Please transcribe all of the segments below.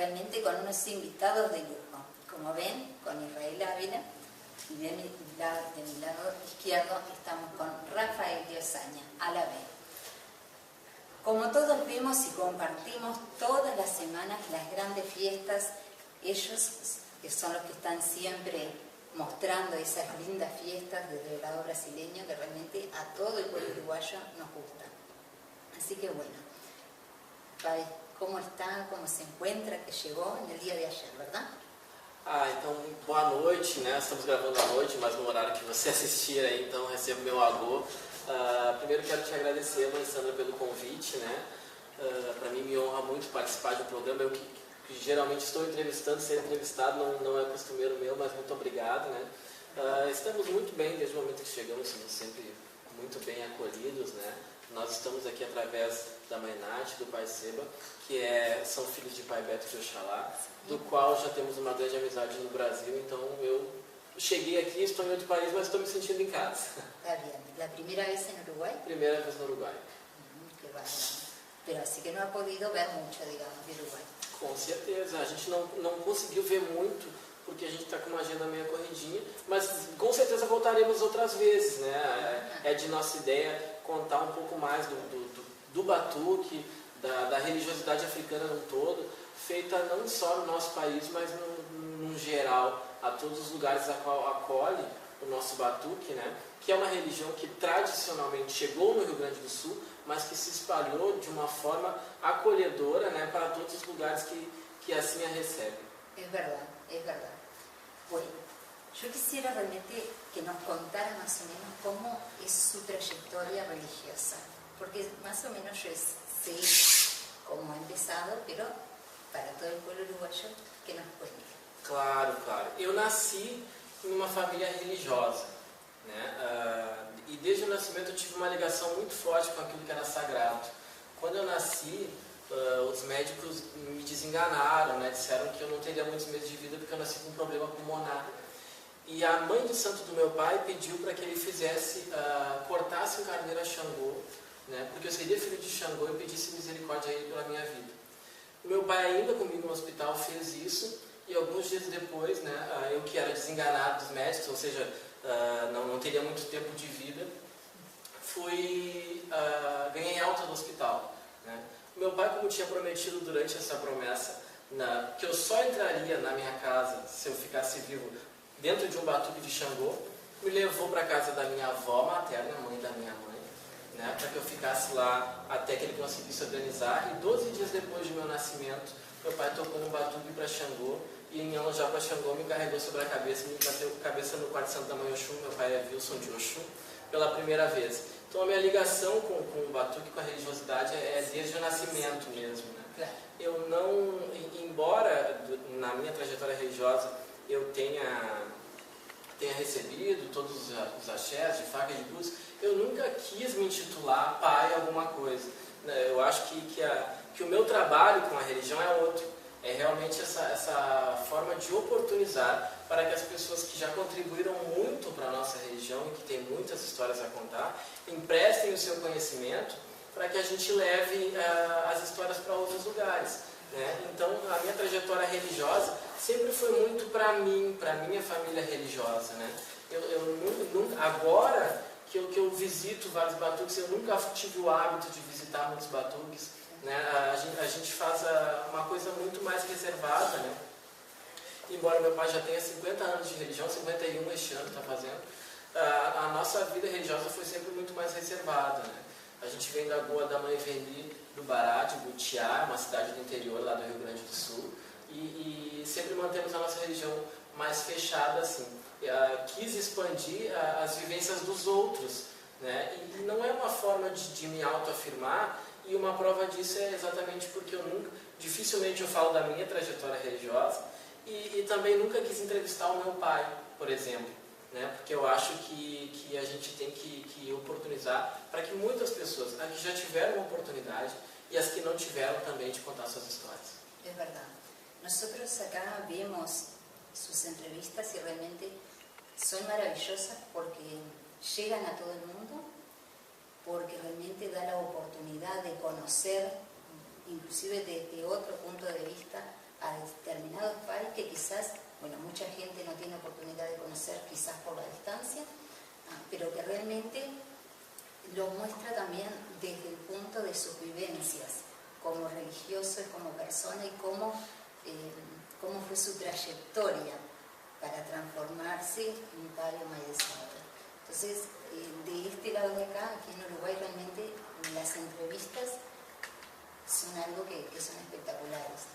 realmente con unos invitados de lujo. Como ven, con Israel Ávila, y de mi lado izquierdo estamos con Rafael Diosaña, a la vez. Como todos vemos y compartimos todas las semanas las grandes fiestas, ellos que son los que están siempre mostrando esas lindas fiestas desde el lado brasileño que realmente a todo el pueblo uruguayo nos gusta. Así que bueno, Pai, ¿cómo está? ¿Cómo se encuentra? Que chegou no dia de ayer, verdade? Então, boa noite, né? Estamos gravando à noite, mas no horário que você assistir aí, então recebo meu alô. Primeiro quero te agradecer, Alessandra, pelo convite, né? Para mim me honra muito participar de um programa. Eu que geralmente estou entrevistando, ser entrevistado não é costumeiro meu, mas muito obrigado, né? Estamos muito bem desde o momento que chegamos, somos sempre muito bem acolhidos, né? Nós estamos aqui através da Mãe Nath, do Pai Seba, que são filhos de Pai Beto de Oxalá, do qual já temos uma grande amizade no Brasil. Então eu cheguei aqui, estou em outro país, mas estou me sentindo em casa. Está bien. ¿La primera vez en Uruguay? Primeira vez no Uruguai. Qué bárbaro. Pero así que no ha podido ver mucho, digamos, de Uruguay. Com certeza. A gente não conseguiu ver muito, porque a gente está com uma agenda meio corridinha, mas com certeza voltaremos outras vezes, né? É de nossa ideia contar um pouco mais do batuque, da religiosidade africana no todo, feita não só no nosso país, mas no geral, a todos os lugares a qual acolhe o nosso batuque, né? Que é uma religião que tradicionalmente chegou no Rio Grande do Sul, mas que se espalhou de uma forma acolhedora, né, para todos os lugares que assim a recebem. Es verdad, es verdad. Bueno, yo quisiera realmente que nos contara más o menos cómo es su trayectoria religiosa, porque más o menos yo sé cómo ha empezado, pero para todo el pueblo uruguayo, que nos cuente. Claro, claro. Eu nasci em uma família religiosa, né? E desde o nascimento eu tive uma ligação muito forte com aquilo que era sagrado. Quando eu nasci, os médicos me desenganaram, né? Disseram que eu não teria muitos meses de vida porque eu nasci com um problema pulmonar. E a mãe de santo do meu pai pediu para que ele cortasse um carneiro a Xangô, né? Porque eu seria filho de Xangô e pedisse misericórdia a ele pela minha vida. O meu pai, ainda comigo no hospital, fez isso, e alguns dias depois, né, eu que era desenganado dos médicos, ou seja, não teria muito tempo de vida, ganhei alta do hospital, né? Meu pai, como tinha prometido durante essa promessa, que eu só entraria na minha casa se eu ficasse vivo dentro de um batuque de Xangô, me levou para a casa da minha avó materna, mãe da minha mãe, né, para que eu ficasse lá até que ele conseguisse organizar. E 12 dias depois do meu nascimento, meu pai tocou um batuque para Xangô, e em Anjá para Xangô me carregou sobre a cabeça, me bateu a cabeça no quarto santo da mãe Oxum. Meu pai é Wilson de Oxum, pela primeira vez. Então a minha ligação com o batuque, com a religiosidade, é desde o nascimento mesmo, né? Eu não, embora na minha trajetória religiosa eu tenha recebido todos os axés de faca e de cruz, eu nunca quis me intitular pai alguma coisa. Eu acho que o meu trabalho com a religião é outro. É realmente essa forma de oportunizar para que as pessoas que já contribuíram muito para a nossa religião e que têm muitas histórias a contar, emprestem o seu conhecimento para que a gente leve as histórias para outros lugares, né? Então, a minha trajetória religiosa sempre foi muito para mim, para a minha família religiosa, né? Agora que eu visito vários batuques, eu nunca tive o hábito de visitar muitos batuques, né? A gente faz uma coisa muito mais reservada, né? Embora meu pai já tenha 50 anos de religião, 51 este ano está fazendo, a nossa vida religiosa foi sempre muito mais reservada, né? A gente vem da Boa da Mãe Veni do Bará, de Butiá, uma cidade do interior lá do Rio Grande do Sul, e sempre mantemos a nossa religião mais fechada assim. Quis expandir as vivências dos outros, né? E não é uma forma de me autoafirmar, e uma prova disso é exatamente porque dificilmente eu falo da minha trajetória religiosa, e também nunca quis entrevistar o meu pai, por exemplo, né? Porque eu acho que a gente tem que oportunizar para que muitas pessoas, as que já tiveram uma oportunidade e as que não tiveram também, de contar suas histórias. É verdade. Nosotros acá vemos sus entrevistas y realmente son maravillosas porque llegan a todo el mundo, porque realmente da la oportunidad de conocer, inclusive desde otro punto de vista, a determinados pais que quizás, bueno, mucha gente no tiene oportunidad de conocer quizás por la distancia, pero que realmente lo muestra también desde el punto de sus vivencias como religioso y como persona, y cómo fue su trayectoria para transformarse en padre maestro. Entonces, de este lado de acá, aquí en Uruguay, realmente las entrevistas son algo que son espectaculares.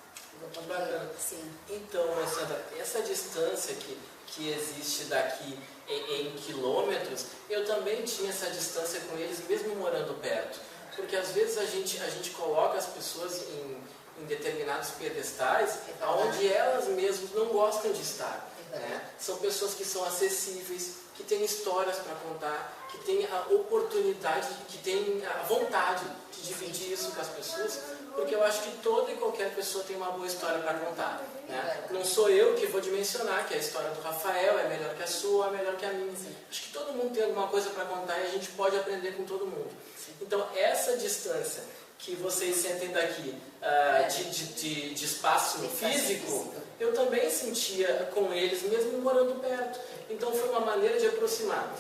Então, Sandra, essa distância que existe daqui em quilômetros, eu também tinha essa distância com eles, mesmo morando perto. Porque às vezes a gente coloca as pessoas em determinados pedestais onde elas mesmas não gostam de estar. Né? São pessoas que são acessíveis, que têm histórias para contar, que têm a oportunidade, que têm a vontade de dividir isso com as pessoas, porque eu acho que toda e qualquer pessoa tem uma boa história para contar. Né? Não sou eu que vou dimensionar que a história do Rafael é melhor que a sua, é melhor que a minha. Acho que todo mundo tem alguma coisa para contar e a gente pode aprender com todo mundo. Então, essa distância que vocês sentem daqui de espaço físico, eu também sentia com eles, mesmo morando perto. Então, foi uma maneira de aproximar.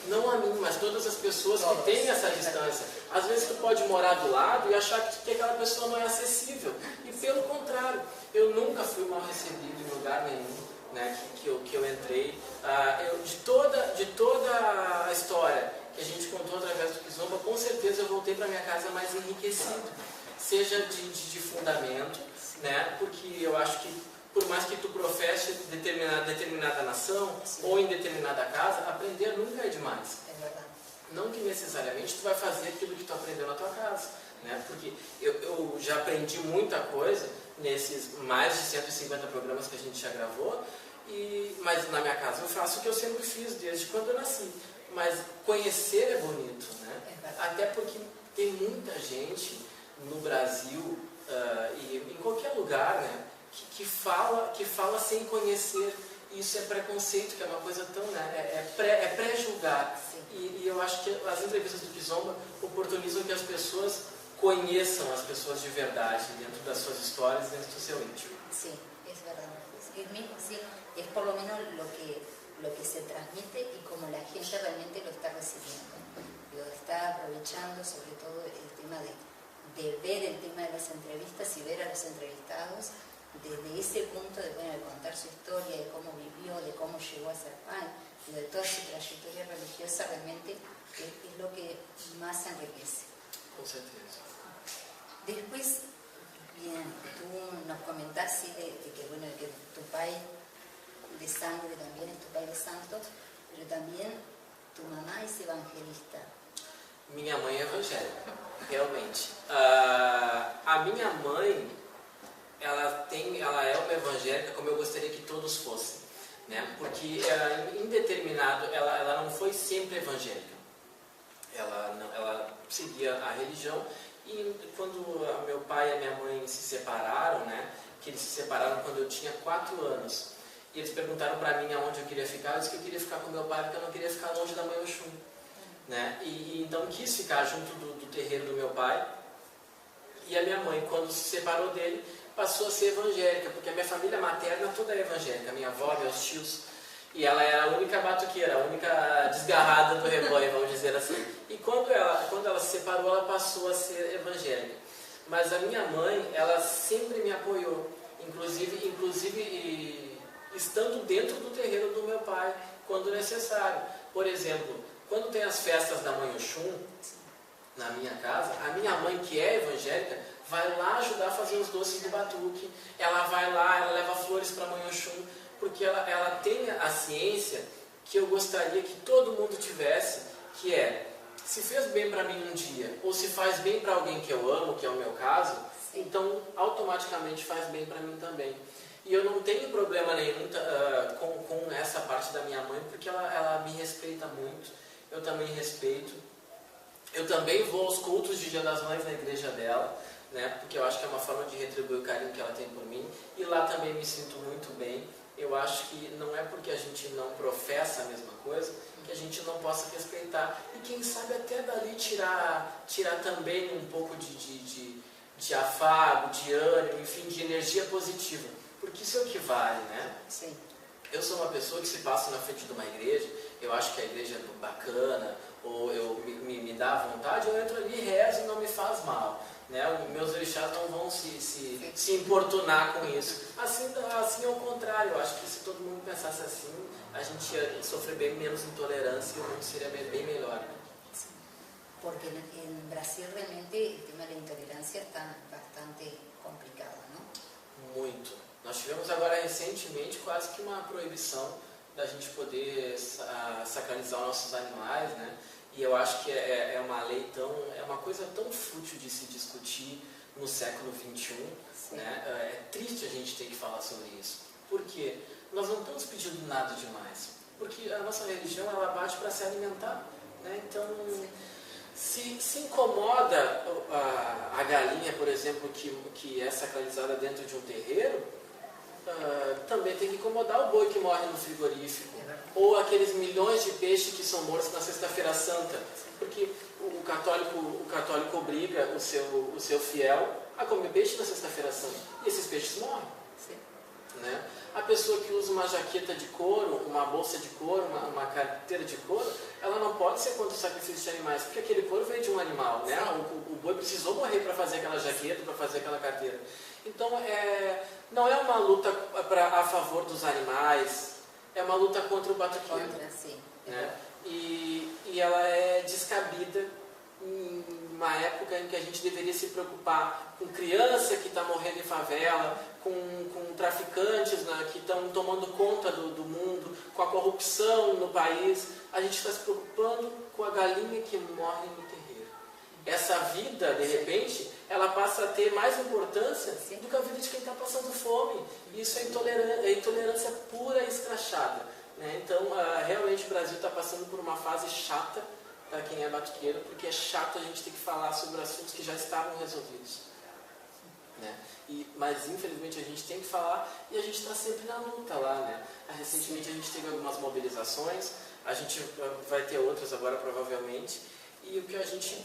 Não a mim, mas todas as pessoas que têm essa distância. Às vezes tu pode morar do lado e achar que aquela pessoa não é acessível. E pelo contrário, eu nunca fui mal recebido em lugar nenhum, né, que eu entrei. De toda a história que a gente contou através do Kizomba, com certeza eu voltei para minha casa mais enriquecido. Seja de fundamento, né, porque eu acho que por mais que tu professe determinada nação, sim, ou em determinada casa, aprender nunca é demais. É verdade. Não que necessariamente tu vai fazer aquilo que tu aprendeu na tua casa, né? Porque eu já aprendi muita coisa nesses mais de 150 programas que a gente já gravou, mas na minha casa eu faço o que eu sempre fiz desde quando eu nasci. Mas conhecer é bonito, né? Até porque tem muita gente no Brasil e em qualquer lugar, né, que fala sem conhecer. Isso é preconceito, que é uma coisa tão, né, é pré-julgar. E eu acho que as entrevistas do Kizomba oportunizam que as pessoas conheçam as pessoas de verdade, dentro das suas histórias, dentro do seu íntimo. Sim, é verdade. Sí, es por lo menos lo que se transmite y como la gente realmente lo está recibiendo. Lo está aprovechando, sobre todo el tema de ver el tema de las entrevistas y ver a los entrevistados desde ese punto de contar su historia, de cómo vivió, de cómo llegó a ser pan, y de toda su trayectoria religiosa, realmente es lo que más enriquece. Con certeza. Después, bien, tú nos comentás sí, de que tu pai de sangre también es tu pai de santo, pero también tu mamá es evangelista. Minha mãe é evangélica, realmente. A minha mãe, ela é uma evangélica como eu gostaria que todos fossem, né? Porque em determinado, ela não foi sempre evangélica. Ela seguia a religião, e quando meu pai e a minha mãe se separaram, né? Que eles se separaram quando eu tinha 4 anos. E eles perguntaram para mim aonde eu queria ficar. Eu disse que eu queria ficar com meu pai porque eu não queria ficar longe da mãe Oxum, né? E então quis ficar junto do terreiro do meu pai. E a minha mãe, quando se separou dele, passou a ser evangélica, porque a minha família materna toda é evangélica, minha avó, meus tios, e ela era a única batuqueira, a única desgarrada do rebanho, vamos dizer assim. E quando ela se separou, ela passou a ser evangélica. Mas a minha mãe, ela sempre me apoiou, inclusive estando dentro do terreiro do meu pai, quando necessário. Por exemplo, quando tem as festas da mãe Oxum, na minha casa, a minha mãe, que é evangélica, vai lá ajudar a fazer os doces do batuque, ela vai lá, ela leva flores para a mãe Oxum, porque ela tem a ciência que eu gostaria que todo mundo tivesse, que é, se fez bem para mim um dia, ou se faz bem para alguém que eu amo, que é o meu caso, então automaticamente faz bem para mim também. E eu não tenho problema nenhum com essa parte da minha mãe, porque ela me respeita muito, eu também respeito. Eu também vou aos cultos de Dia das Mães na igreja dela, né, porque eu acho que é uma forma de retribuir o carinho que ela tem por mim, e lá também me sinto muito bem. Eu acho que não é porque a gente não professa a mesma coisa que a gente não possa respeitar, e quem sabe até dali tirar também um pouco de afago, de ânimo, enfim, de energia positiva. Porque isso é o que vale, né? Sim. Eu sou uma pessoa que se passa na frente de uma igreja, eu acho que a igreja é bacana, ou me dá vontade, eu entro ali, rezo e não me faz mal. Né? Meus orixás não vão se importunar com isso. Assim é o contrário, eu acho que se todo mundo pensasse assim, a gente ia sofrer bem menos intolerância e o mundo seria bem melhor. Sí. Porque en Brasil realmente el tema de la intolerancia está bastante complicado, ¿no? Muito. Nós tivemos agora recentemente quase que uma proibição da gente poder sacralizar os nossos animais, né? E eu acho que é uma lei é uma coisa tão fútil de se discutir no século XXI, né? É triste a gente ter que falar sobre isso. Por quê? Nós não estamos pedindo nada demais. Porque a nossa religião, ela bate para se alimentar, né? Então, se incomoda a galinha, por exemplo, que é sacralizada dentro de um terreiro, também tem que incomodar o boi que morre no frigorífico, ou aqueles milhões de peixes que são mortos na Sexta-feira Santa, porque o católico obriga o seu fiel a comer peixe na Sexta-feira Santa, e esses peixes morrem. Né? A pessoa que usa uma jaqueta de couro, uma bolsa de couro, uma carteira de couro, ela não pode ser contra o sacrifício de animais, porque aquele couro veio de um animal, né? O boi precisou morrer para fazer aquela jaqueta, para fazer aquela carteira. Então, não é uma luta a favor dos animais, é uma luta contra o batuqueiro. Né? E ela é descabida em uma época em que a gente deveria se preocupar com criança que está morrendo em favela, com traficantes, né, que estão tomando conta do mundo, com a corrupção no país. A gente está se preocupando com a galinha que morre no terreiro. Essa vida, de repente, ela passa a ter mais importância do que a vida de quem está passando fome. Isso é intolerância pura e escrachada. Né? Então, realmente o Brasil está passando por uma fase chata para quem é batuqueiro, porque é chato a gente ter que falar sobre assuntos que já estavam resolvidos. Né? Mas infelizmente a gente tem que falar e a gente está sempre na luta lá. Né? Recentemente a gente teve algumas mobilizações, a gente vai ter outras agora provavelmente, e o que a gente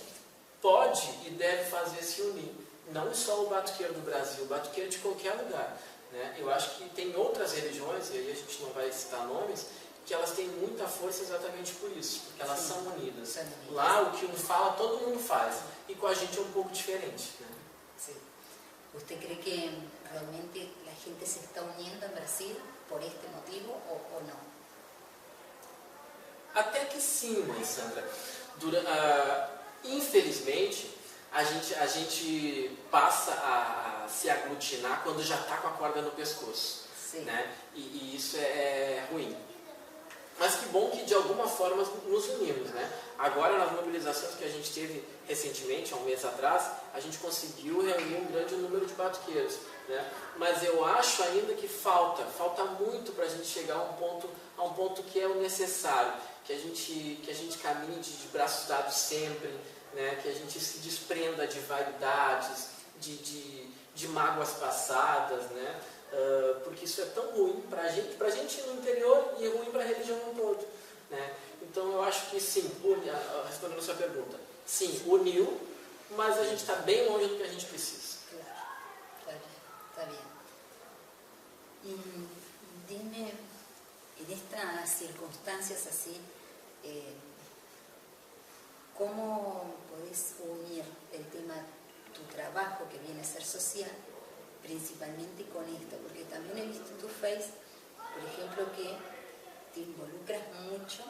pode e deve fazer é se unir. Não só o batuqueiro do Brasil, o batuqueiro de qualquer lugar. Né? Eu acho que tem outras religiões, e aí a gente não vai citar nomes, que elas têm muita força exatamente por isso, porque elas são unidas. Lá o que um fala, todo mundo faz, e com a gente é um pouco diferente. Né? Sim. ¿Usted cree que realmente la gente se está uniendo en Brasil por este motivo o no? Até que sim, mãe Sandra. Infelizmente, a gente passa a se aglutinar quando já está com a corda no pescoço. Né? E isso é ruim. Mas que bom que de alguma forma nos unimos. Né? Agora, nas mobilizações que a gente teve recentemente, há um mês atrás, a gente conseguiu reunir um grande número de batuqueiros. Né? Mas eu acho ainda que falta muito para a gente chegar a um ponto que é o necessário, que a gente caminhe de braços dados sempre, né? Que a gente se desprenda de vaidades, de mágoas passadas, né? Porque isso é tão ruim para a gente no interior e ruim para a religião no todo. Né? Então eu acho que sim, respondendo a sua pergunta, sim, uniu, mas a gente está bem longe do que a gente precisa. Claro, está bien. Y dime, en estas circunstancias así, ¿cómo podés unir el tema de tu trabajo, que viene a ser social, principalmente con esto? Porque también he visto en tu Face, por ejemplo, que te involucras mucho,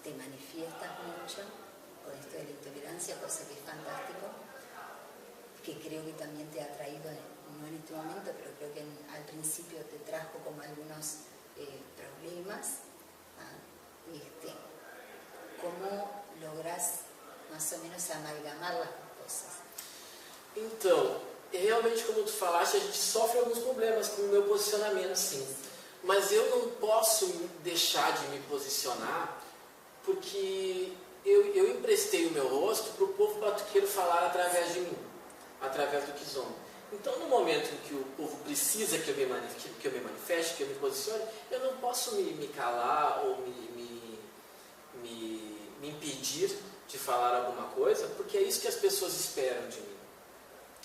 te manifiestas mucho con esto de la intolerancia, cosa que es fantástico, que creo que también te ha traído, no en este momento, pero creo que al principio te trajo como algunos problemas. ¿Cómo logras más o menos amalgamar las cosas? Então, realmente, como tu falaste, a gente sofre alguns problemas com o meu posicionamento, sim. Mas eu não posso deixar de me posicionar, porque eu emprestei o meu rosto para o povo batuqueiro falar através de mim, através do Kizomba. Então, no momento em que o povo precisa que eu me manifeste, que eu me posicione, eu não posso me calar ou me impedir de falar alguma coisa, porque é isso que as pessoas esperam de mim.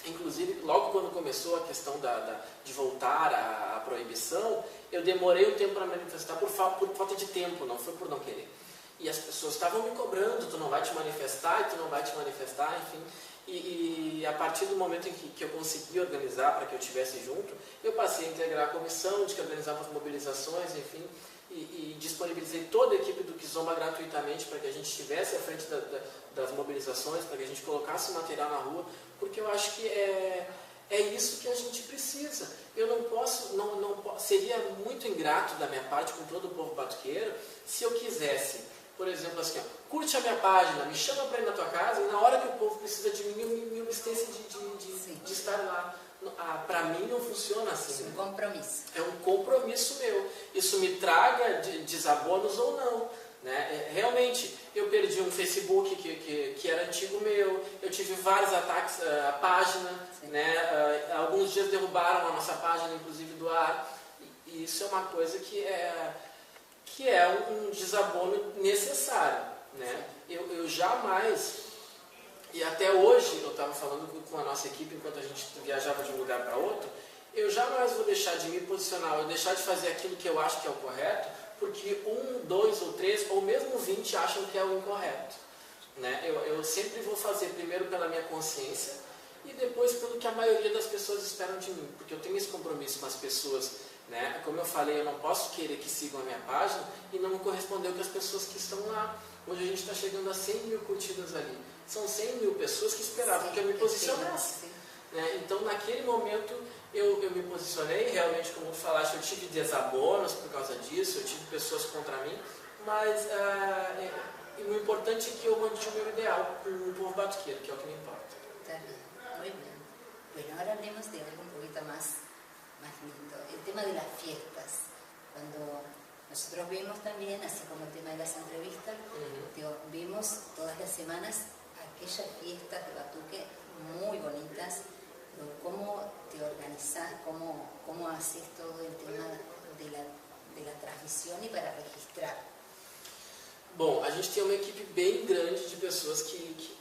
Inclusive, logo quando começou a questão de voltar à proibição, eu demorei um tempo para manifestar por falta de tempo, não foi por não querer. E as pessoas estavam me cobrando, tu não vai te manifestar, e tu não vai te manifestar, enfim. E a partir do momento em que eu consegui organizar para que eu estivesse junto, eu passei a integrar a comissão, de que organizava as mobilizações, enfim, e disponibilizei toda a equipe do Kizomba gratuitamente para que a gente estivesse à frente das mobilizações, para que a gente colocasse material na rua, porque eu acho que é isso que a gente precisa. Eu não posso, seria muito ingrato da minha parte com todo o povo batuqueiro se eu quisesse, por exemplo, assim, ó, curte a minha página, me chama para ir na tua casa, e na hora que o povo precisa de mim, me abstência de estar lá. Para mim não funciona assim. É um compromisso. É um compromisso meu. Isso me traga desabonos ou não. Né? Realmente, eu perdi um Facebook que era antigo meu, eu tive vários ataques à página, né? Alguns dias derrubaram a nossa página, inclusive do ar, e isso é uma coisa que é um desabono necessário. Né? Eu jamais, e até hoje eu estava falando com a nossa equipe enquanto a gente viajava de um lugar para outro, eu jamais vou deixar de me posicionar, ou deixar de fazer aquilo que eu acho que é o correto, porque 1, 2 ou 3, ou mesmo 20 acham que é o incorreto. Né? Eu sempre vou fazer primeiro pela minha consciência e depois pelo que a maioria das pessoas esperam de mim, porque eu tenho esse compromisso com as pessoas. Né? Como eu falei, eu não posso querer que sigam a minha página e não corresponder com as pessoas que estão lá. Hoje a gente está chegando a 100 mil curtidas ali. São 100 mil pessoas que esperavam que eu me posicionasse. Né? Então, naquele momento, eu me posicionei, realmente, como tu falaste, eu tive desabonos por causa disso, eu tive pessoas contra mim, mas o importante é que eu mantive o meu ideal com o povo batuqueiro, que é o que me importa. Está bien, muy bien. Bueno, ahora hablemos de algo un poquito más lindo, el tema de las fiestas. Cuando nosotros vimos también, así como el tema de las entrevistas, vimos todas las semanas aquellas fiestas de batuque muy bonitas. ¿Cómo te organizás? ¿Cómo haces todo el tema de la transmissão e para registrar? Bom, a gente tem uma equipe bem grande de pessoas que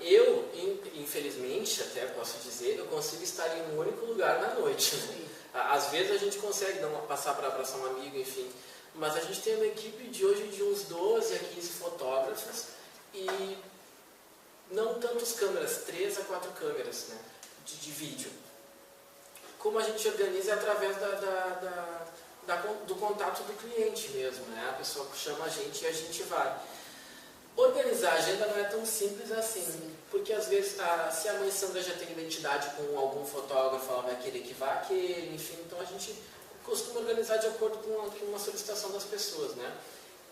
eu, infelizmente, até posso dizer, eu consigo estar em um único lugar na noite. Né? Às vezes a gente consegue passar para abraçar um amigo, enfim, mas a gente tem uma equipe de hoje de uns 12 a 15 fotógrafos e não tantas câmeras, 3 a 4 câmeras, né? De vídeo. Como a gente organiza é através do contato do cliente mesmo, né? A pessoa chama a gente e a gente vai. Organizar a agenda não é tão simples assim, porque às vezes, se a mãe Sandra já tem identidade com algum fotógrafo, ela vai querer que vá aquele, enfim, então a gente costuma organizar de acordo com uma solicitação das pessoas, né?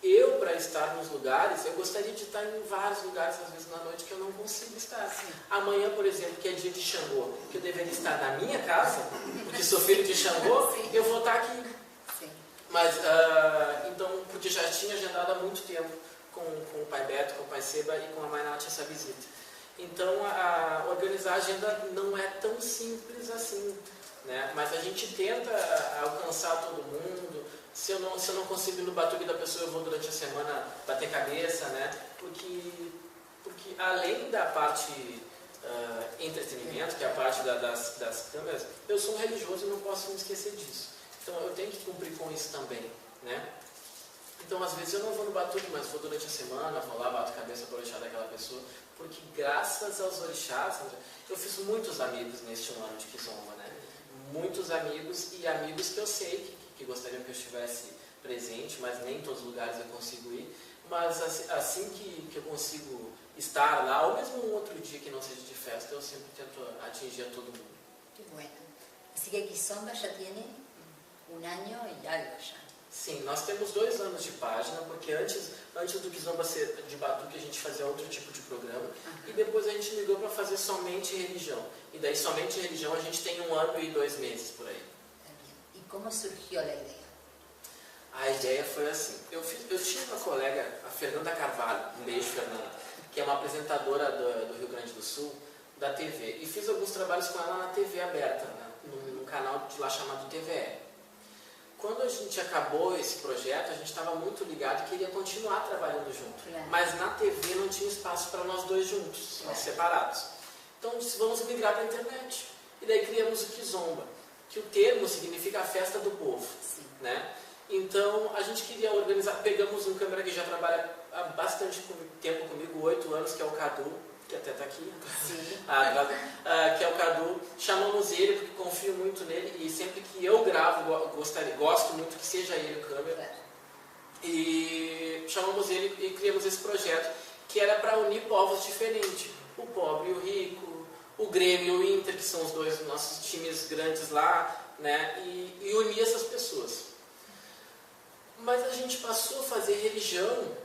Eu, para estar nos lugares, eu gostaria de estar em vários lugares, às vezes na noite, que eu não consigo estar. Amanhã, por exemplo, que é dia de Xangô, que eu deveria estar na minha casa, porque sou filho de Xangô, eu vou estar aqui. Sim. Mas, então, porque já tinha agendado há muito tempo com o pai Beto, com o pai Seba e com a mãe Nath essa visita. Então, organizar a agenda não é tão simples assim, né? Mas a gente tenta alcançar todo mundo. Se eu não consigo ir no batuque da pessoa, eu vou durante a semana bater cabeça, né? Porque além da parte entretenimento, que é a parte das câmeras, eu sou um religioso e não posso me esquecer disso. Então eu tenho que cumprir com isso também, né? Então às vezes eu não vou no batuque, mas vou durante a semana, vou lá, bato cabeça para o orixá daquela pessoa, porque graças aos orixás, eu fiz muitos amigos neste ano de Kizomba, né? Muitos amigos e amigos que eu sei que gostariam que eu estivesse presente, mas nem em todos os lugares eu consigo ir. Mas assim que eu consigo estar lá, ou mesmo um outro dia que não seja de festa, eu sempre tento atingir a todo mundo. Que bueno. Así que Kizomba já tem año e algo já. Sim, nós temos 2 anos de página, porque antes do Kizomba ser de batuque, a gente fazia outro tipo de programa, e depois a gente migrou para fazer somente religião. E daí somente religião a gente tem 1 ano e 2 meses por aí. E como surgiu a ideia? A ideia foi assim, eu tinha uma colega, a Fernanda Carvalho, um beijo Fernanda, que é uma apresentadora do Rio Grande do Sul, da TV, e fiz alguns trabalhos com ela na TV aberta, né, num canal de lá chamado TVE. Quando a gente acabou esse projeto, a gente estava muito ligado e queria continuar trabalhando junto, mas na TV não tinha espaço para nós dois juntos, nós separados. Então vamos migrar para a internet. E daí criamos o Kizomba, que o termo significa a festa do povo. Né? Então a gente queria organizar, pegamos um câmera que já trabalha há bastante tempo comigo, 8 anos, que é o Cadu, que até está aqui, que é o Cadu. Chamamos ele porque confio muito nele e sempre que eu gravo, gosto muito que seja ele o câmera. E chamamos ele e criamos esse projeto que era para unir povos diferentes, o pobre e o rico, o Grêmio e o Inter, que são os dois nossos times grandes lá, né? E unir essas pessoas. Mas a gente passou a fazer religião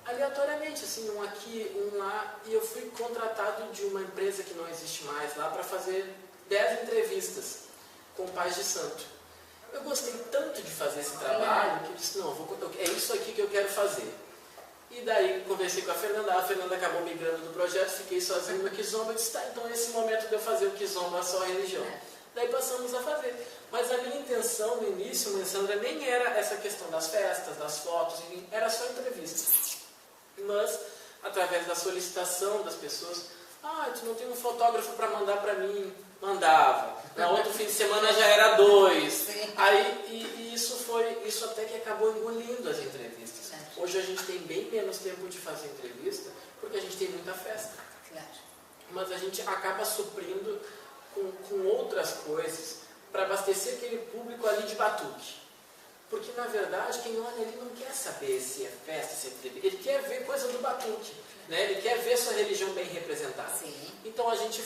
aleatoriamente, assim, um aqui, um lá, e eu fui contratado de uma empresa que não existe mais lá para fazer 10 entrevistas com pais de santo. Eu gostei tanto de fazer esse trabalho que eu disse, não, é isso aqui que eu quero fazer. E daí conversei com a Fernanda acabou migrando do projeto, fiquei sozinho no Kizomba e disse, tá, então esse momento de eu fazer o Kizomba só a religião. Daí passamos a fazer. Mas a minha intenção no início, Alessandra, nem era essa questão das festas, das fotos, era só entrevistas. Mas, através da solicitação das pessoas, tu não tem um fotógrafo para mandar para mim? Mandava. Na outro fim de semana já era 2. Aí, e isso até que acabou engolindo as entrevistas. Hoje a gente tem bem menos tempo de fazer entrevista, porque a gente tem muita festa. Mas a gente acaba suprindo com outras coisas para abastecer aquele público ali de batuque. Porque, na verdade, quem olha ali não quer saber se é festa, se é TV. Ele quer ver coisa do batuque. Né? Ele quer ver sua religião bem representada. Então a gente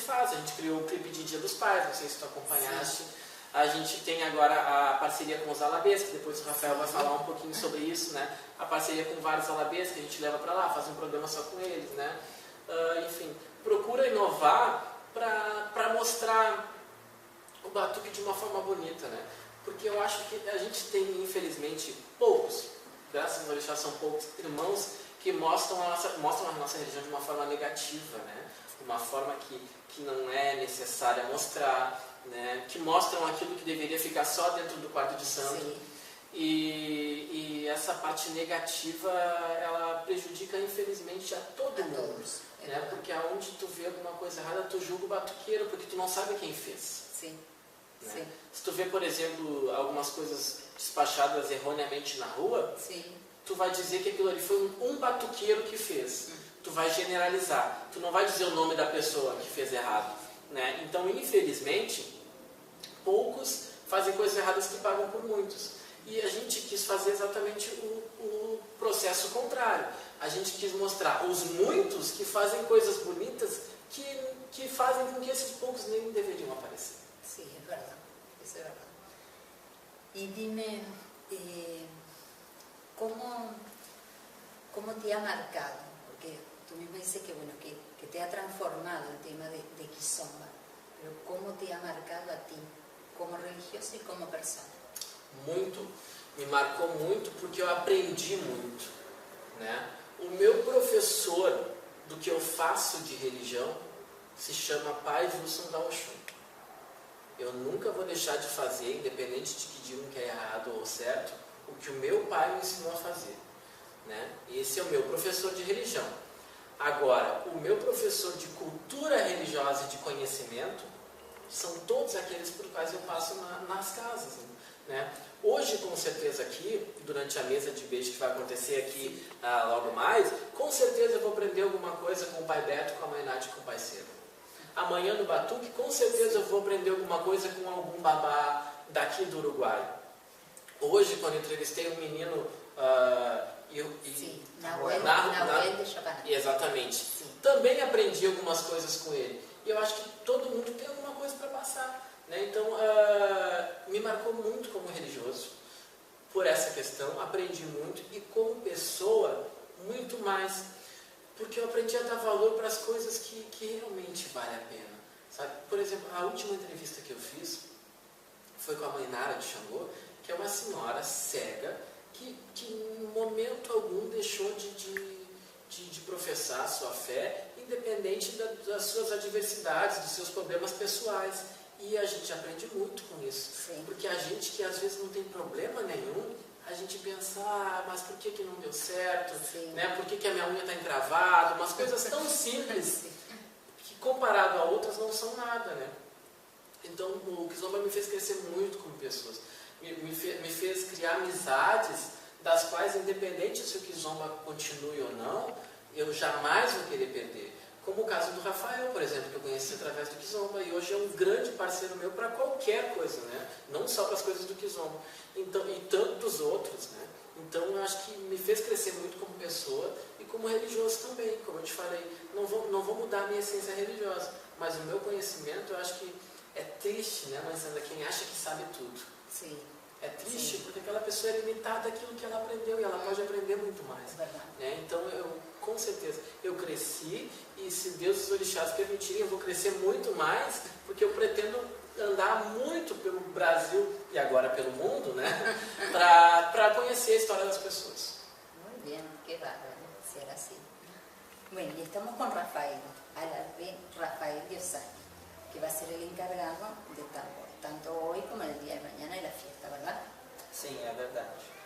criou o clipe de Dia dos Pais, não sei se tu acompanhaste. A gente tem agora a parceria com os Alabês, que depois o Rafael vai falar um pouquinho sobre isso, né? A parceria com vários Alabês que a gente leva para lá, faz um programa só com eles, né? Enfim, procura inovar para mostrar o batuque de uma forma bonita, né? Porque eu acho que a gente tem, infelizmente, poucos, graças a Deus, são poucos irmãos que mostram a nossa religião de uma forma negativa, né? Uma forma que não é necessária mostrar, né? Que mostram aquilo que deveria ficar só dentro do quarto de santo. E essa parte negativa, ela prejudica, infelizmente, a todo mundo. Né? Porque aonde tu vê alguma coisa errada, tu julga o batuqueiro, porque tu não sabe quem fez. Né? Se tu vê, por exemplo, algumas coisas despachadas erroneamente na rua, tu vai dizer que aquilo ali foi um batuqueiro que fez. Tu vai generalizar. Tu não vai dizer o nome da pessoa que fez errado. Né? Então, infelizmente, poucos fazem coisas erradas que pagam por muitos. E a gente quis fazer exatamente o processo contrário. A gente quis mostrar os muitos que fazem coisas bonitas que fazem com que esses poucos nem deveriam aparecer. Sim, é verdade. Isso é verdade. E dime, como te ha marcado? Porque tú mismo dices que, bueno, que te ha transformado el tema de Kizomba, pero ¿cómo te ha marcado a ti como religioso y como persona? Muito, me marcou muito porque eu aprendi muito, né? O meu professor do que eu faço de religião se chama Pai Wilson da Oxum. Eu nunca vou deixar de fazer, independente de que digam que é errado ou certo, o que o meu pai me ensinou a fazer, né? Esse é o meu professor de religião. Agora, o meu professor de cultura religiosa e de conhecimento são todos aqueles por quais eu passo nas casas, né? Hoje, com certeza aqui, durante a mesa de beijo que vai acontecer aqui logo mais, com certeza eu vou aprender alguma coisa com o pai Beto, com a mãe Nath e com o pai Ciro. Amanhã no Batuque, com certeza eu vou aprender alguma coisa com algum babá daqui do Uruguai. Hoje, quando eu entrevistei um menino... Nahuel de Chacaná. Exatamente. Também aprendi algumas coisas com ele. E eu acho que todo mundo tem alguma coisa para passar. Né? Então, me marcou muito como religioso por essa questão. Aprendi muito. E como pessoa, muito mais. Porque eu aprendi a dar valor para as coisas que realmente vale a pena. Sabe? Por exemplo, a última entrevista que eu fiz foi com a mãe Nara de Xangô, que é uma senhora cega que em momento algum deixou de professar a sua fé, independente das suas adversidades, dos seus problemas pessoais. E a gente aprende muito com isso. Sim. Porque a gente que às vezes não tem problema nenhum, a gente pensa, mas por que não deu certo? Né? Por que a minha unha está encravada? Umas coisas tão simples comparado a outras não são nada, né? Então o Kizomba me fez crescer muito como pessoa, me fez criar amizades das quais, independente se o Kizomba continue ou não, eu jamais vou querer perder. Como o caso do Rafael, por exemplo, que eu conheci através do Kizomba e hoje é um grande parceiro meu para qualquer coisa, né? Não só para as coisas do Kizomba, então, e tantos outros, né? Então eu acho que me fez crescer muito como pessoa e como religioso também, como eu te falei. Não vou mudar a minha essência religiosa, mas o meu conhecimento, eu acho que é triste, né, Mãe Sandra, quem acha que sabe tudo. Sim. É triste, Sim. porque aquela pessoa é limitada àquilo que ela aprendeu e ela pode aprender muito mais. Né? Então, com certeza, eu cresci e se Deus e os orixás permitirem, eu vou crescer muito mais, porque eu pretendo andar muito pelo Brasil e agora pelo mundo, né? para conhecer a história das pessoas. Muito bem, que bárbaro, ser assim. Bueno, y estamos con Rafael, Rafael Diosaña, que va a ser el encargado de tambor, tanto hoy como el día de mañana de la fiesta, ¿verdad? Sim, é verdade.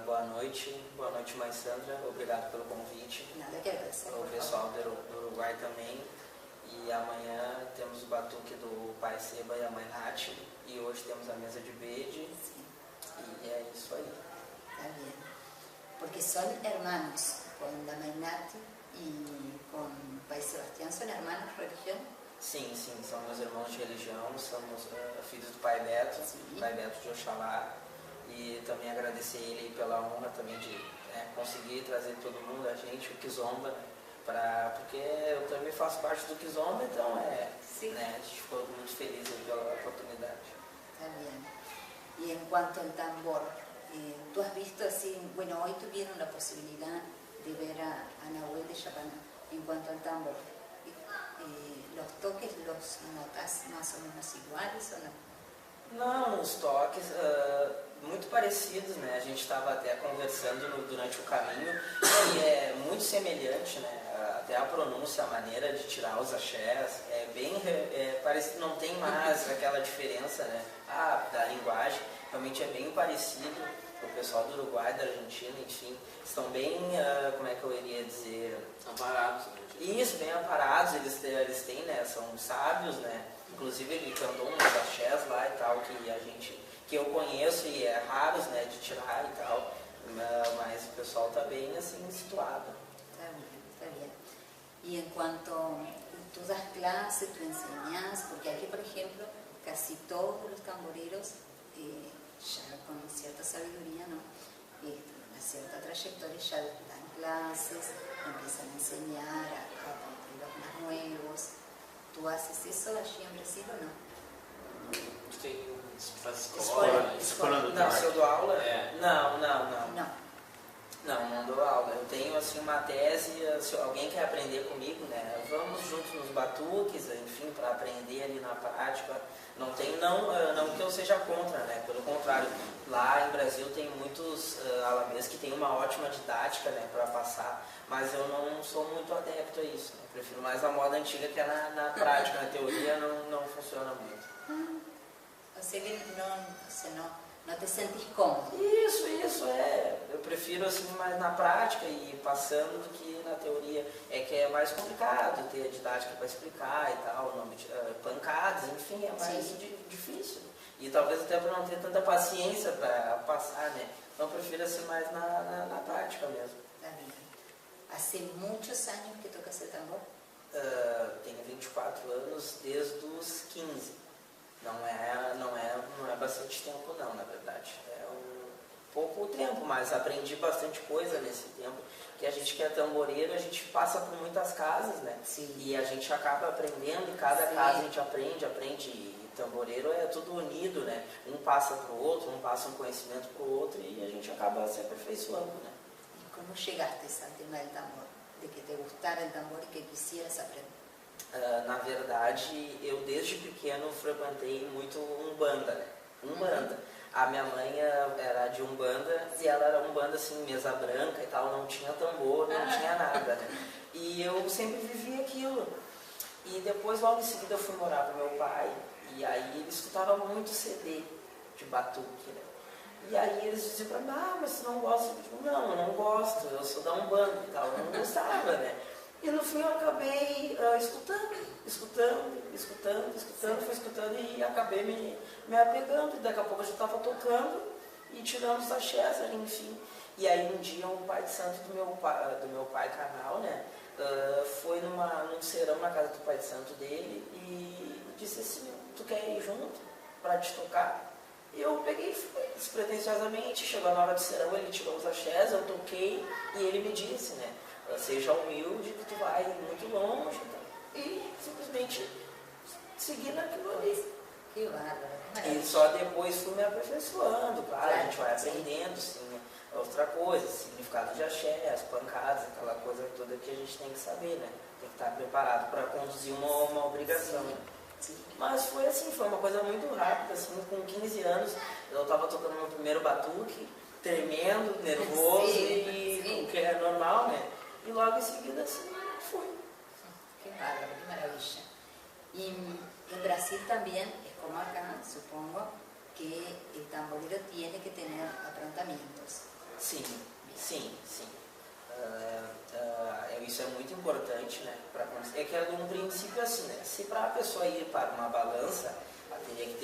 Boa noite, Mãe Sandra, obrigado pelo convite. Nada que agradecer. O pessoal do Uruguai também. E amanhã temos o batuque do Pai Seba e a Mãe Nath. E hoje temos a mesa de bede. Sim. E é isso aí. Está bien. Porque son hermanos, con la Mainat y con Pai Sebastián, ¿son hermanos de religión? Sim, são meus irmãos de religião, somos filhos do Pai Beto, Sim. Pai Beto de Oxalá. E também agradecer ele pela honra também de conseguir trazer todo mundo, a gente, o Kizomba, porque eu também faço parte do Kizomba, então Sim. a gente ficou muito feliz pela oportunidade. Está bien. Y en cuanto al tambor, tú has visto así, bueno, hoy tuvieron la posibilidad de ver a Nahuel de Chapaná. En cuanto al tambor, ¿los toques los notas más o menos iguales o no? Não, os toques muito parecidos, né? A gente estava até conversando durante o caminho e é muito semelhante, né? Até a pronúncia, a maneira de tirar os axés é bem parecido, não tem mais aquela diferença, né? Da linguagem, realmente é bem parecido. O pessoal do Uruguai, da Argentina, enfim, estão bem, como é que eu iria dizer? Amparados. Isso, bem amparados, eles têm, né? São sábios, né? Inclusive ele cantou uns axés lá e tal, que eu conheço e é raros, né, de tirar e tal, mas o pessoal está bem assim situado. Está bien. Y en cuanto tú das clases, tú enseñas, porque aquí, por ejemplo, casi todos los tamboreros, ya con cierta sabiduría, ¿no? Una cierta trayectoria, ya dan clases, empiezan a enseñar a los más nuevos. ¿Tú haces eso allí en Brasil o no? Faz Escola do Não, se eu dou aula? Não. Não dou aula. Eu tenho assim uma tese, se alguém quer aprender comigo, né? Vamos juntos nos batuques, enfim, para aprender ali na prática. Não que eu seja contra, né? Pelo contrário, lá em Brasil tem muitos alabês que têm uma ótima didática, né, para passar, mas eu não sou muito adepto a isso, né? Prefiro mais a moda antiga, que é na prática, na teoria não funciona muito. O sea que no te sentís cómodo. Isso, eu prefiro assim mais na prática e passando do que na teoria. É que é mais complicado ter a didática para explicar e tal, nome de pancadas, enfim, é mais difícil. E talvez até por não ter tanta paciência para passar, né? Então eu prefiro assim mais na prática mesmo. Está bien. ¿Hace muchos años que tocas el tambor? Tenho 24 anos desde os 15. Não é bastante tempo não, na verdade. É pouco tempo, mas aprendi bastante coisa nesse tempo. Que a gente que é tamboreiro, a gente passa por muitas casas, né? Sim. E a gente acaba aprendendo, e cada casa a gente aprende. E tamboreiro é tudo unido, né? Um passa para o outro, um passa um conhecimento para o outro e a gente acaba se aperfeiçoando, né? ¿Y cómo llegaste al tema del tambor? De que te gustara el tambor y que quisieras aprender. Na verdade, eu desde pequeno frequentei muito Umbanda, né? Umbanda. A minha mãe era de Umbanda e ela era Umbanda assim, mesa branca e tal, não tinha tambor, não tinha nada, né? E eu sempre vivi aquilo. E depois, logo em seguida, eu fui morar com meu pai e aí ele escutava muito CD de batuque, né? E aí eles diziam pra mim, mas você não gosta? Eu digo, não, eu não gosto, eu sou da Umbanda e tal, eu não gostava, né? E no fim eu acabei escutando, fui escutando e acabei me apegando. E daqui a pouco eu já estava tocando e tirando os axés ali, enfim. E aí um dia o pai de santo do meu pai carnal, né, foi num serão na casa do pai de santo dele e disse assim, tu quer ir junto para te tocar? E eu peguei e fui, despretensiosamente, chegou na hora do serão, ele tirou os axés, eu toquei e ele me disse, né, seja humilde que tu vai muito longe, então. E simplesmente segui naquilo ali. Que bárbaro. E só depois fui me aperfeiçoando, claro, a gente vai aprendendo, sim, outra coisa, significado de axé, as pancadas, aquela coisa toda que a gente tem que saber, né? Tem que estar preparado para conduzir uma obrigação. Sim. Mas foi assim, foi uma coisa muito rápida, assim, com 15 anos, eu estava tocando meu primeiro batuque, tremendo, nervoso, Sim. o que é normal, né? E logo em seguida, assim, fui. Qué bárbaro, qué maravilla. Y en Brasil también es como acá, supongo, que el tamborero tiene que tener aprontamientos. Sim. Isso é muito importante, né? É que é um princípio assim, né? Se para a pessoa ir para uma balança, ela tem que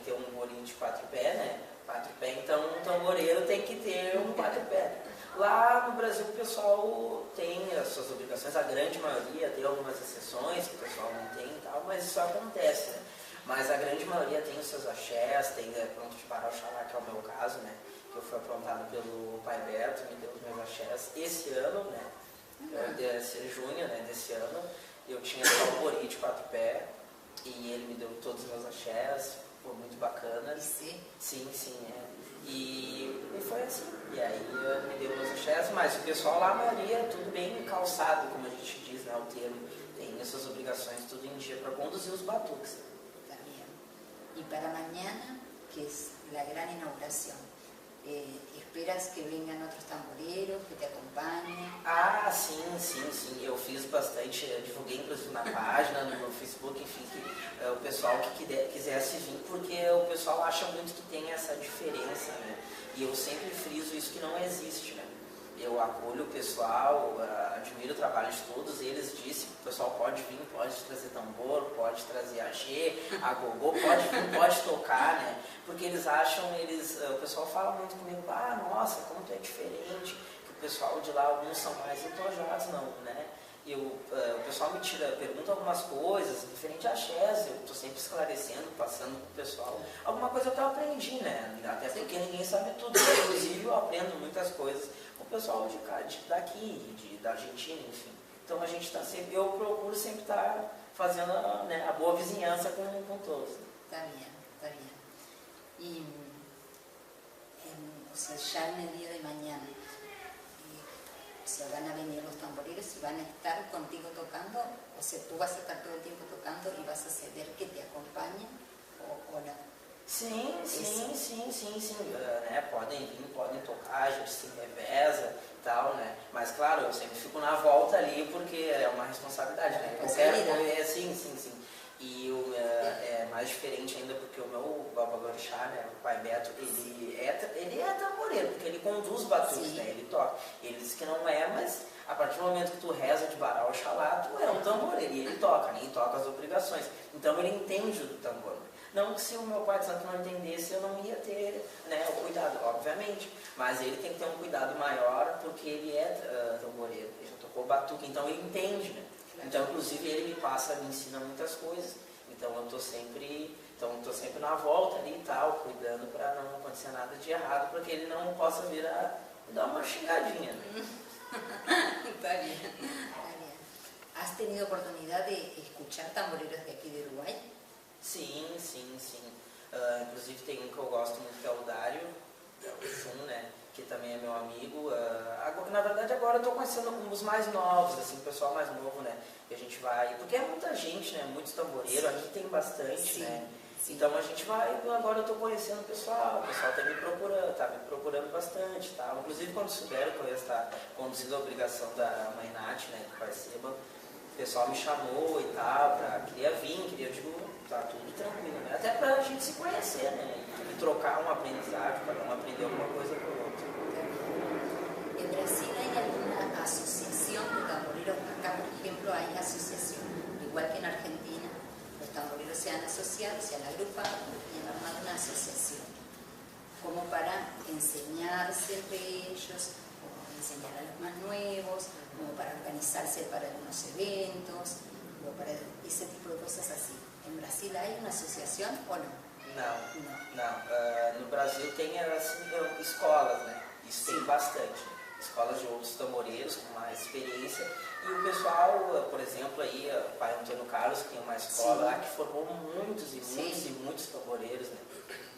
ter um bolinho de 4 pés, né? 4 pés, então um tamboreiro tem que ter um 4 pés. Lá no Brasil o pessoal tem as suas obrigações, a grande maioria, tem algumas exceções que o pessoal não tem e tal, mas isso acontece, né? Mas a grande maioria tem os seus axés, tem pronto de parar o xalá, que é o meu caso, né? Que eu fui aprontado pelo pai Beto, me deu os meus axés. Esse ano, né? Esse junho, né? Desse ano, eu tinha só o bori de 4 pés e ele me deu todos os meus axés, foi muito bacana. Sim. Sim, E foi assim. E aí me deu meus axés, mas o pessoal lá, a maioria, tudo bem calçado, como a gente diz, né? O termo, tem essas obrigações tudo em dia para conduzir os batuques. Está bien. Y para mañana, que es la gran inauguración, ¿esperas que vengan otros tamboreros, que te acompañen? Ah, sim. Eu fiz bastante, eu divulguei inclusive na página, no meu Facebook, enfim, que o pessoal que quisesse vir, porque o pessoal acha muito que tem essa diferença, né? E eu sempre friso isso que não existe, né? Eu acolho o pessoal, admiro o trabalho de todos eles, disse que o pessoal pode vir, pode trazer tambor, pode trazer axé, agogô, pode vir, pode tocar, né? Porque eles acham, o pessoal fala muito comigo, nossa, como tu é diferente, que o pessoal de lá, alguns são mais entojados, não, né? O pessoal me pergunta algumas coisas, diferente a axés, eu estou sempre esclarecendo, passando para o pessoal. Alguma coisa que eu aprendi, né? Até porque ninguém sabe tudo, inclusive eu aprendo muitas coisas com o pessoal daqui, da Argentina, enfim. Então a gente está sempre, eu procuro sempre estar fazendo, né, a boa vizinhança com todos. Está bien. Y o sea, ya en el día de mañana, se van a venir los tamboreros y van a estar contigo tocando, o sea, tú vas a estar todo el tiempo tocando y vas a ceder que te acompañen o no. Sim. Né? Podem vir, podem tocar, a gente se reveza e tal, né? Mas claro, eu sempre fico na volta ali porque é uma responsabilidade, né? Qualquer coisa, sim. E é mais diferente ainda porque o meu babalorixá, né, o pai Beto, ele é tamboreiro, porque ele conduz batuques, né, ele toca. Ele diz que não é, mas a partir do momento que tu reza de Bará Oxalá, tu é um tamboreiro, e ele toca, né, e toca as obrigações. Então ele entende do tambor. Não que se o meu pai de santo não entendesse, eu não ia ter, né, o cuidado, obviamente. Mas ele tem que ter um cuidado maior, porque ele é tamboreiro, ele já tocou batuque, então ele entende, né. Então, inclusive, ele me ensina muitas coisas. Então, eu estou sempre na volta ali e tal, cuidando para não acontecer nada de errado, para que ele não possa vir a dar uma xingadinha. Né? Está bien. ¿Has tenido oportunidad de escuchar tamboreros de aquí de Uruguay? Sim. Inclusive, tem um que eu gosto muito, que é o Dário, o Chum, né? Que também é meu amigo. Na verdade, agora eu estou conhecendo os mais novos, assim, o pessoal mais novo, né? E a gente vai... Porque é muita gente, né? Muitos tamboreiros, aqui tem bastante, né? Sim. Então a gente vai... Agora eu estou conhecendo o pessoal está me procurando bastante, tá? Inclusive, quando souberam que eu ia estar conduzindo a obrigação da mãe Nath, né? Do pai Seba, o pessoal me chamou e tal, queria vir, eu digo, tá tudo tranquilo, né? Até pra gente se conhecer, né? E trocar um aprendizado, cada um aprender alguma coisa com o outro. ¿En Brasil hay alguna asociación de tamboreros acá se han asociado, se han agrupado y han armado una asociación, como para enseñarse entre ellos, o enseñar a los más nuevos, como para organizarse para algunos eventos, o para ese tipo de cosas así. ¿En Brasil hay uma associação ou não? Não. No Brasil tem assim, escolas, né? Isso tem bastante. Escolas de outros tamboreiros com mais experiência. E o pessoal, por exemplo, aí, o pai Antônio Carlos, que tem uma escola lá que formou muitos tamboreiros, né?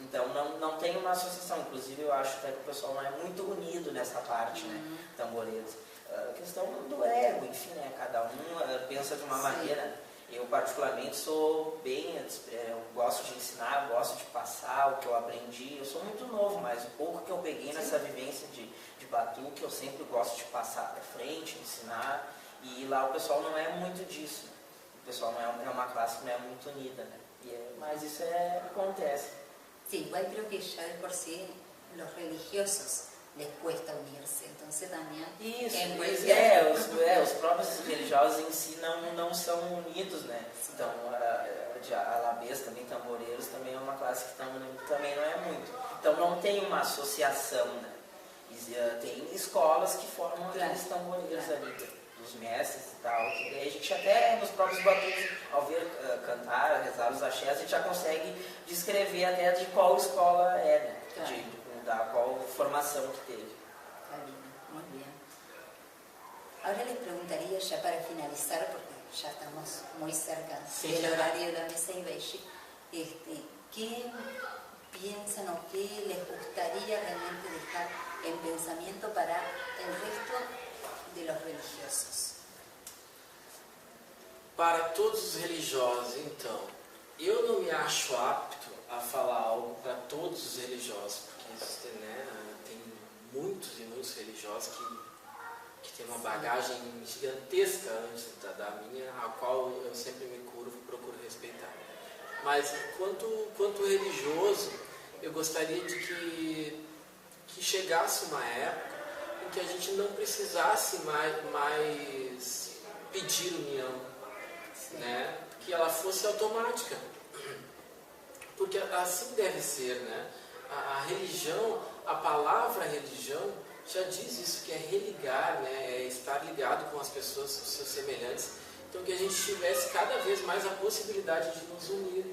Então não tem uma associação. Inclusive eu acho até que o pessoal não é muito unido nessa parte, né? Tamboreiros. A questão do ego, enfim, né? Cada um pensa de uma maneira. Eu particularmente sou bem, eu gosto de ensinar, gosto de passar o que eu aprendi. Eu sou muito novo, mas o pouco que eu peguei nessa vivência de batuque, eu sempre gosto de passar para frente, ensinar. E lá o pessoal não é muito disso. O pessoal não é uma classe que não é muito unida, né? Mas isso acontece. Sí, igual creo que ya de por sí los religiosos les cuesta unirse, entonces también... Os próprios religiosos em si não são unidos, né? Então, de alabês também, tamboreiros, também é uma classe que também não é muito. Então, não tem uma associação, né? Tem escolas que formam aqueles tamboreiros ali, dos mestres e tal, que a gente até nos próprios batuques, ao ver cantar, rezar os axés, a gente já consegue descrever até de qual escola é, né? Da qual formação que teve. Muy bien. Ahora les preguntaría ya para finalizar, porque ya estamos muy cerca del horario de la mesa y beige, ¿qué piensan o qué les gustaría realmente dejar en pensamiento para el resto de los religiosos? Para todos os religiosos, então, eu não me acho apto a falar algo para todos os religiosos, porque tem muitos e muitos religiosos que têm uma bagagem gigantesca antes da minha, a qual eu sempre me procuro respeitar. Mas quanto religioso, eu gostaria de que chegasse uma época em que a gente não precisasse mais pedir união, né? Que ela fosse automática, porque assim deve ser, né? A religião, a palavra religião já diz isso, que é religar, né? É estar ligado com as pessoas, os seus semelhantes. Então que a gente tivesse cada vez mais a possibilidade de nos unir.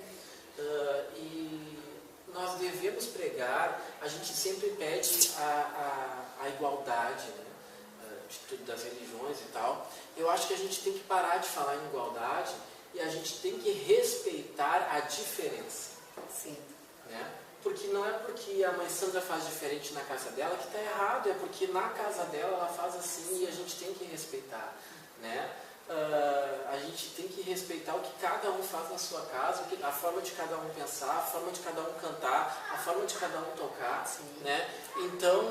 E nós devemos pregar, a gente sempre pede a igualdade, né? Das religiões e tal. Eu acho que a gente tem que parar de falar em igualdade e a gente tem que respeitar a diferença. Sim. Né? Porque não é porque a mãe Sandra faz diferente na casa dela que está errado, é porque na casa dela ela faz assim e a gente tem que respeitar, né? A gente tem que respeitar o que cada um faz na sua casa, a forma de cada um pensar, a forma de cada um cantar, a forma de cada um tocar, né? Então,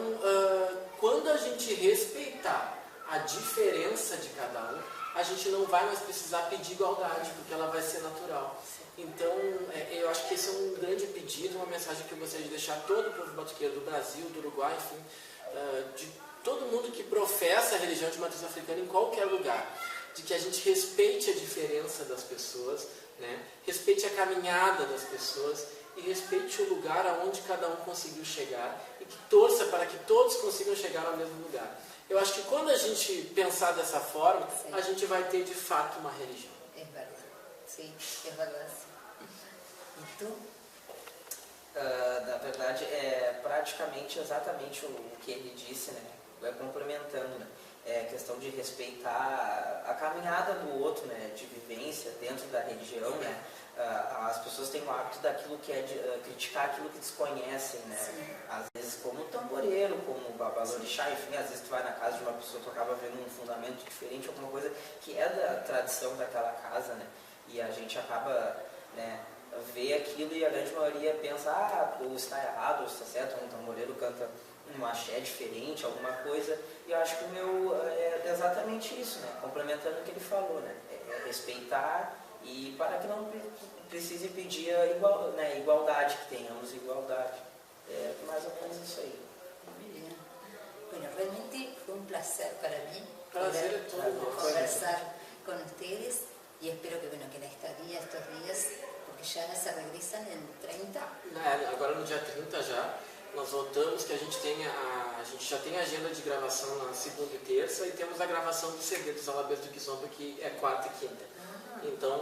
quando a gente respeitar a diferença de cada um, a gente não vai mais precisar pedir igualdade, porque ela vai ser natural. Então, eu acho que esse é um grande pedido, uma mensagem que eu gostaria de deixar a todo o povo batuqueiro do Brasil, do Uruguai, enfim, de todo mundo que professa a religião de matriz africana em qualquer lugar, de que a gente respeite a diferença das pessoas, né? Respeite a caminhada das pessoas e respeite o lugar aonde cada um conseguiu chegar e que torça para que todos consigam chegar ao mesmo lugar. Eu acho que quando a gente pensar dessa forma, a gente vai ter de fato uma religião. É verdade. Sim, é verdade. E tu? Na verdade, é praticamente exatamente o que ele disse, né? Vai complementando, né? É questão de respeitar a caminhada do outro, né? De vivência dentro da religião, né? As pessoas têm o hábito daquilo que é de criticar aquilo que desconhecem, né? Sim. Às vezes como tamboreiro, como babalorixá, enfim, às vezes tu vai na casa de uma pessoa, tu acaba vendo um fundamento diferente, alguma coisa que é da tradição daquela casa, né? E a gente acaba, né, vê aquilo e a grande maioria pensa, ou está errado, ou está certo, um tamboreiro canta um axé diferente, alguma coisa, e eu acho que o meu é exatamente isso, né? Complementando o que ele falou, né? É respeitar e para que não precise pedir igualdade, que tenhamos igualdade. É mais ou menos isso aí. Bueno, realmente fue un placer para mí poder conversar con ustedes y espero que, bueno, que la estadía estos días, porque ya se regresan en 30. Agora no dia 30 já, nós voltamos, que a gente já tem a agenda de gravação na segunda e terça, e temos a gravação do CD dos Alabês do Kizomba, que é quarta e quinta. Então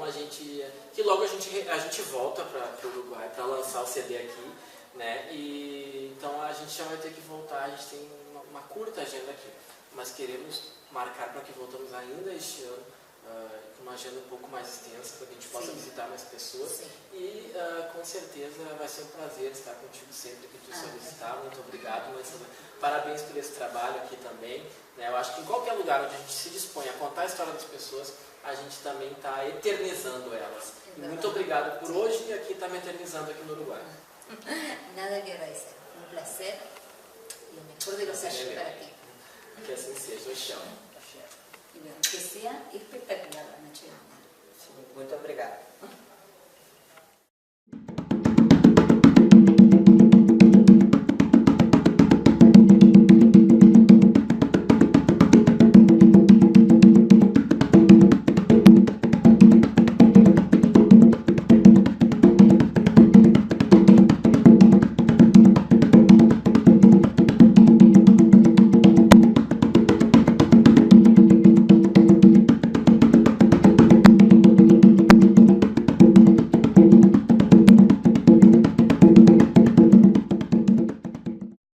que logo a gente volta para o Uruguai para lançar o CD aqui, né? E então a gente já vai ter que voltar, a gente tem uma curta agenda aqui, mas queremos marcar para que voltamos ainda este ano, com uma agenda um pouco mais extensa, para que a gente possa visitar mais pessoas. Sim. E com certeza vai ser um prazer estar contigo sempre que tu solicitar. Muito obrigado, Marcela. Parabéns por esse trabalho aqui também, né? Eu acho que em qualquer lugar onde a gente se dispõe a contar a história das pessoas, a gente também está eternizando elas. E muito obrigado por hoje, e aqui está me eternizando aqui no Uruguai. Nada que agradecer. Um prazer e o melhor de los años para ti. Que assim seja. Tchau. Y bueno, que sea espectacular la noche de mañana. Sim, muito obrigado.